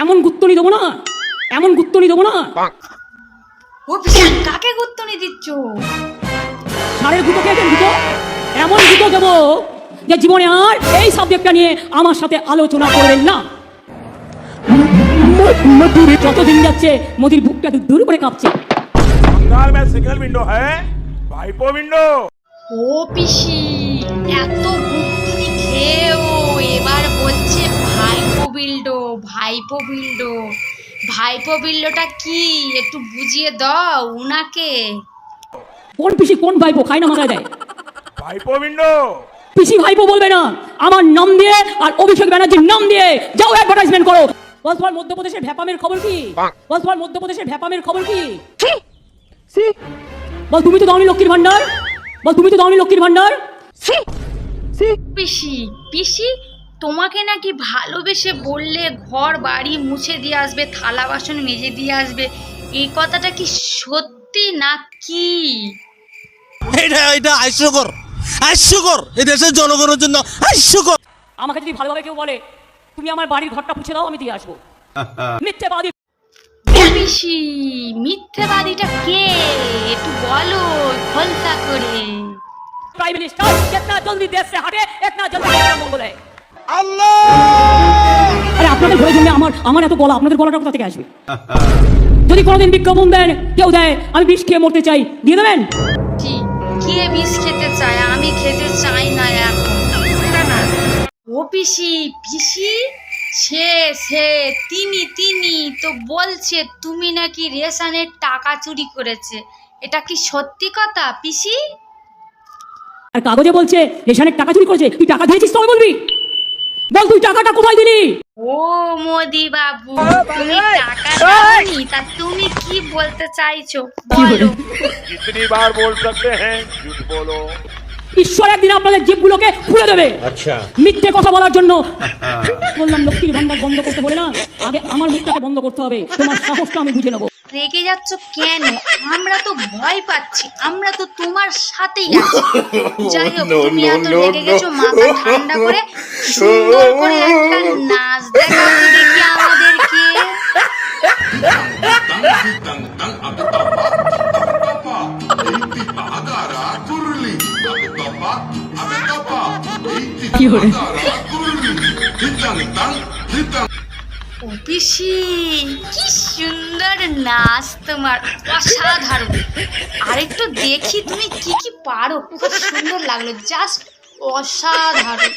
এমন গুত্তনি দেবো না, এমন গুত্তনি দেবো না। ও পিসি কাকে গুত্তনি দিচ্ছ? সারের গুঁতো খেয়েছেন গুঁতো, এমন গুঁতো দেবো যে জীবনে আর এই সাবজেক্টটা নিয়ে আমার সাথে আলোচনা করবেন না। যতদিন যাচ্ছে মোদির বুকটা দূর করে কাঁপছে। बंगाल में सिंगल विंडो है, वाइपो विंडो। ও পিসি এত গুত্তনি খেয়েও এবার বলছে ভাইপো বিল্ডো, ভাইপো বিল্ডো। ভাইপো বিল্ডোটা কি একটু বুঝিয়ে দাও উনাকে। কোন পিসি কোন ভাইপো খায় না মাথায় দেয়? वाइपो विंडो। পিসি ভাইপো বলবে না, আমার নাম দিয়ে আর অভিষেক ব্যানার্জির নাম দিয়ে যাও অ্যাডভার্টাইজমেন্ট করো। বল মধ্যপ্রদেশের ভ্যাপামের খবর কি? বল মধ্যপ্রদেশের ভ্যাপামের খবর কি? বল তুমি তো দাওনি লক্ষ্মীর ভান্ডার, বল তুমি তো দাওনি লক্ষ্মীর ভান্ডার। পিসি পিসি তোমাকে নাকি ভালোবেসে বললে ঘর বাড়ি মুছে দিয়ে আসবে, থালা বাসন মেজে দিয়ে আসবে, এই কথাটা কি সত্যি নাকি? এটা হাস্যকর এই দেশের জনগণের জন্য হাস্যকর। আমাকে যদি ভালোভাবে কেউ বলে তুমি আমার বাড়ির ঘরটা মুছে দাও, আমি দিয়ে আসবো। মিথ্যেবাদী। পিসি মিথ্যেবাদীটা কে একটু বলো খোলসা করে। प्राइम मिनिस्टर जितना जल्दी देश से हटे इतना जल्दी देश का मंगल है। আরে আপনাদের ঘরের জন্য আমার এত গলা, আপনাদের গলাটা কোথা থেকে আসবে? যদি কোনোদিন বিজ্ঞাপন দেন, কেউ দেয় আমি বিষ খেয়ে মরতে চাই, দিয়ে দেবেন? কে বিষ খেতে চায়? আমি খেতে চাই না এখন। না ও পিসি পিসি সে তিনি তো বলছে তুমি নাকি রেশনের টাকা চুরি করেছে, এটা কি সত্যি কথা পিসি? আর কাগজে বলছে রেশনের টাকা চুরি করেছে, তুই টাকা দিয়েছিস তো বলবি? বল তুই টাকাটা কোথায় দিলি? ও মোদি বাবু তুমি টাকা দাওনি, তা তুমি কি বলতে চাইছো বলো। कितनी बार बोल सकते हैं, झूठ बोलो। ঈশ্বর একদিন আপনাদের জিভগুলোকে খুলে দেবে। আচ্ছা, মিথ্যে কথা বলার জন্য বললাম লক্ষ্মীর ভান্ডার বন্ধ করতে বলে না, আগে আমার মুখটাকে বন্ধ করতে হবে। তোমার সাহসটা আমি বুঝে নেবো। রেগে যাচ্ছ কেন? আমরা তো ভয় পাচ্ছি, আমরা তো তোমার সাথেই আছি। যাই হোক তুমি এত রেগে গেছো, মাথা ঠান্ডা করে সুন্দর করে একটা নাচ দেখাও তো দেখি আমাদেরকে। ও পিসি কি সুন্দর নাচ তোমার, অসাধারণ। আরেকটু দেখি তুমি কি কি পারো, খুব সুন্দর লাগলো, জাস্ট অসাধারণ।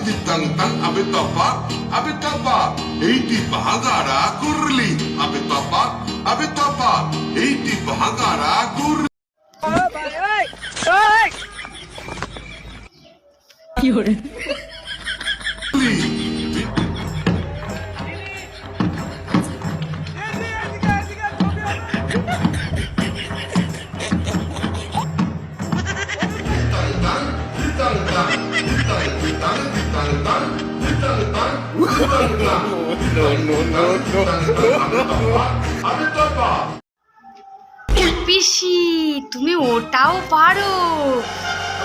ditang abe tapa eiti bahagara kurli abe tapa eiti bahagara kurli কি করে পিসি তুমি ওটাও পারো?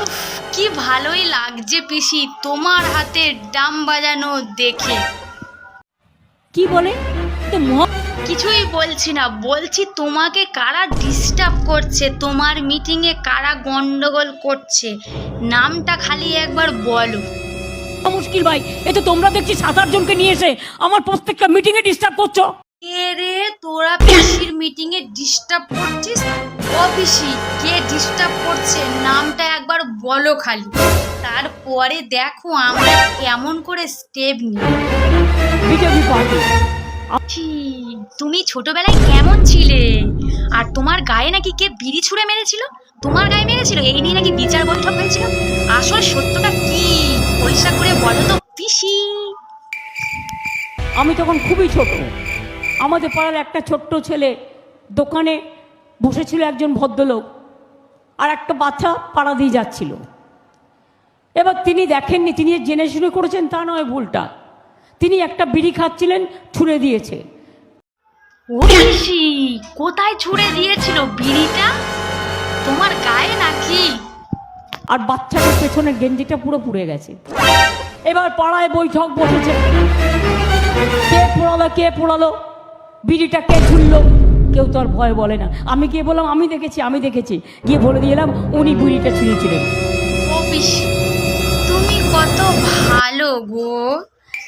উফ, কি ভালোই লাগছে পিসি তোমার হাতে ডাম বাজানো দেখে। কি বলে? কিছুই বলছি না, বলছি তোমাকে কারা ডিস্টার্ব করছে, তোমার মিটিংয়ে কারা গন্ডগোল করছে, নামটা খালি একবার বলো। মুশকিল ভাই, এ তো তোমরা দেখছি 7-8 জনকে নিয়ে এসে আমার প্রত্যেকটা মিটিং এ ডিস্টার্ব করছো। কে রে তোরা পিসির মিটিং এ ডিস্টার্ব করছিস? ও পিসি কে ডিস্টার্ব করছে নামটা একবার বলো খালি, তারপরে দেখো আমরা কেমন করে স্টেপ নিই। BJP party. তুমি ছোটবেলায় কেমন ছিলে? আর তোমার গায়ে নাকি কে বিড়ি ছুঁড়ে মেরেছিল? তোমার গায়ে মেরেছিল? এই নিয়ে নাকি বিচার বৈঠক হয়েছিল। আসল সত্যটা কি পরিষ্কার করে বলো তো পিসি। আমি তখন খুবই ছোট, আমাদের পাড়ার একটা ছোট্ট ছেলে দোকানে বসেছিল, একজন ভদ্রলোক আর একটা বাচ্চা পাড়া দিয়ে যাচ্ছিল। এবার তিনি দেখেননি, তিনি জেনে শুনে করেছেন তা নয়, ভুলটা তিনি একটা বিড়ি খাচ্ছিলেন, ছুঁড়ে দিয়েছে। ও পিসি, কোথায় ছুঁড়ে দিয়েছিল বিড়িটা? তোমার গায়ে নাকি? আর বাচ্চাটার পেছনের গেঞ্জিটা পুরো পুড়ে গেছে। এবার পাড়ায় বৈঠক বসেছে, কে পোড়ালো কে পোড়ালো, বিড়িটা কে ছুড়লো। কেউ তো আর ভয় বলে না। আমি গিয়ে বললাম আমি দেখেছি, গিয়ে বলে দিয়ে এলাম উনি বিড়িটা ছুঁড়েছিলেন। ও পিসি, তুমি কত ভালো গো।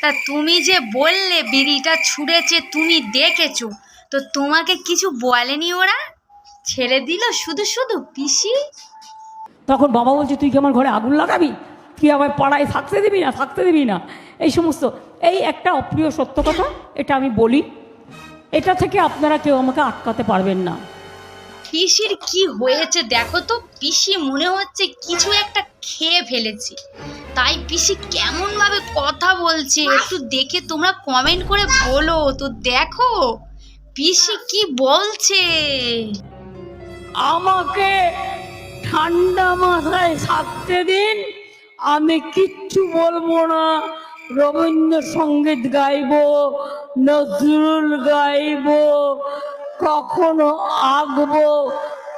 তা তুমি যে বললে বিড়িটা ছুঁড়েছে তুমি দেখেছো, তো তোমাকে কিছু বলেনি ওরা? ছেড়ে দিল শুধু শুধু পিসি? তখন বাবা বলছে তুই কি আমার ঘরে আগুন লাগাবি, তুই আমার পাড়ায় থাকতে দিবি না, এই সমস্ত। এই একটা অপ্রিয় সত্য কথা, এটা আমি বলি, এটা থেকে আপনারা কেউ আমাকে আটকাতে পারবেন না। পিসির কি হয়েছে দেখো তো। পিসি মনে হচ্ছে কিছু একটা খেয়ে ফেলেছে, তাই পিসি কেমন ভাবে কথা বলছে একটু দেখে তোমরা কমেন্ট করে বলো তো। দেখো পিসি কি বলছে। আমাকে ঠান্ডা মাথায় থাকতে দিন, আমি কিচ্ছু বলবো না। রবীন্দ্রসঙ্গীত গাইবো, নজরুল গাইবো, কখনো আঁকবো,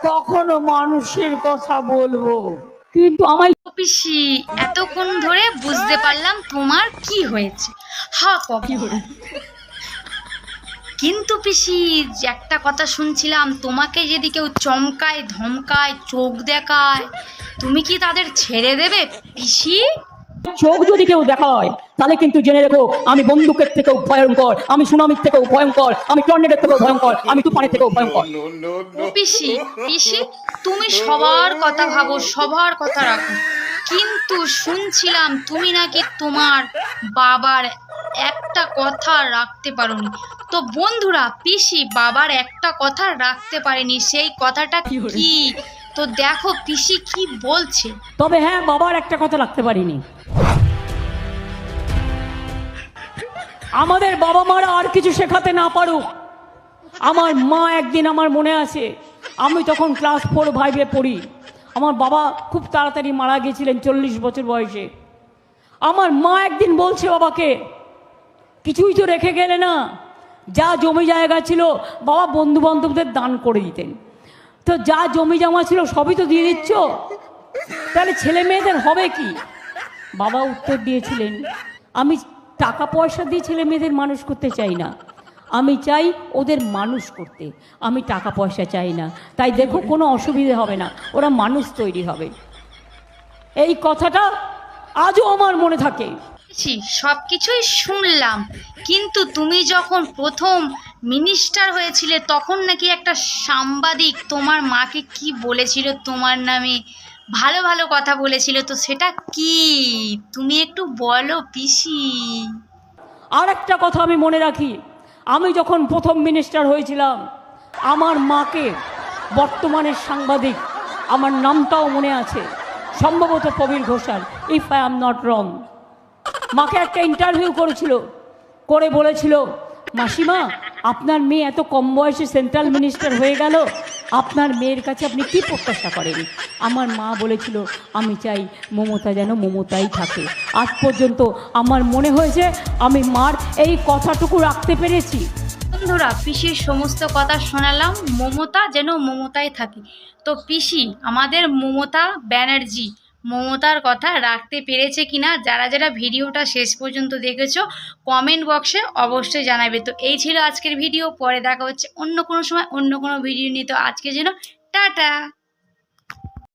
কখনো মানুষের কথা বলবো, কিন্তু আমায় ও পিসি, এতক্ষণ ধরে বুঝতে পারলাম তোমার কি হয়েছে। হা কখন। কিন্তু পিসি একটা কথা শুনছিলাম, তোমাকে যদি কেউ চমকায় ধমকায় চোখ দেখায়, তুমি কি তাদের ছেড়ে দেবে পিসি? চোখ যদি কেউ দেখা হয় তাহলে কিন্তু জেনে রেখো আমি বন্দুকের থেকেও ভয়ঙ্কর, আমি সুনামির থেকেও ভয়ঙ্কর, আমি টর্নেডোর থেকেও ভয়ঙ্কর, আমি তুফানের থেকেও ভয়ঙ্কর। ও পিসি, পিসি তুমি সবার কথা ভাবো, সবার কথা রাখো, কিন্তু শুনছিলাম তুমি নাকি তোমার বাবার একটা কথা রাখতে পারোনি। তো বন্ধুরা, পিসি বাবার একটা কথা রাখতে পারেনি, সেই কথাটা কি? তো দেখো পিসি কি বলছে। তবে হ্যাঁ, বাবার একটা কথা রাখতে পারিনি। আমাদের বাবা মারা আর কিছু শেখাতে না পারুক, আমার মা একদিন, আমার মনে আছে আমি তখন ক্লাস 4-5 পড়ি, আমার বাবা খুব তাড়াতাড়ি মারা গিয়েছিলেন 40 বছর বয়সে। আমার মা একদিন বলছে বাবাকে, কিছুই তো রেখে গেলে না, যা জমি জায়গা ছিল বাবা বন্ধু বান্ধবদের দান করে দিতেন, তো যা জমি জমা ছিল সবই তো দিয়ে দিচ্ছ, তাহলে ছেলে মেয়েদের হবে কি? বাবা উত্তর দিয়েছিলেন, আমি টাকা পয়সা দিয়ে ছেলে মেয়েদের মানুষ করতে চাই না, আমি চাই ওদের মানুষ করতে, আমি টাকা পয়সা চাই না। তাই দেখো কোনো অসুবিধে হবে না, ওরা মানুষ তৈরি হবে। এই কথাটা আজও আমার মনে থাকে। সব কিছুই শুনলাম, কিন্তু তুমি যখন প্রথম মিনিস্টার হয়েছিলে তখন নাকি একটা সাংবাদিক তোমার মাকে কি বলেছিল, তোমার নামে ভালো ভালো কথা বলেছিল, তো সেটা কি তুমি একটু বলো পিসি। আর একটা কথা আমি মনে রাখি, আমি যখন প্রথম মিনিস্টার হয়েছিলাম আমার মাকে, বর্তমানের সাংবাদিক, আমার নামটাও মনে আছে, সম্ভবত Prabir Ghoshal, if I am not wrong, মাকে একটা ইন্টারভিউ করেছিল, করে বলেছিল মাসিমা আপনার মেয়ে এত কম বয়সে সেন্ট্রাল মিনিস্টার হয়ে গেল, আপনার মেয়ের কাছে আপনি কি প্রত্যাশা করেন? আমার মা বলেছিল আমি চাই মমতা যেন মমতাই থাকে। আজ পর্যন্ত আমার মনে হয়েছে আমি মার এই কথাটুকু রাখতে পেরেছি। বন্ধুরা, পিসির সমস্ত কথা শোনালাম, মমতা যেন মমতাই থাকে। তো পিসি আমাদের মমতা ব্যানার্জি মমতার কথা রাখতে পেরেছে কিনা, যারা যারা ভিডিওটা শেষ পর্যন্ত দেখেছো কমেন্ট বক্সে অবশ্যই জানাবে। তো এই ছিল আজকের ভিডিও, পরে দেখা হচ্ছে অন্য কোনো সময় অন্য কোনো ভিডিও নিয়ে। তো আজকে যেন টাটা।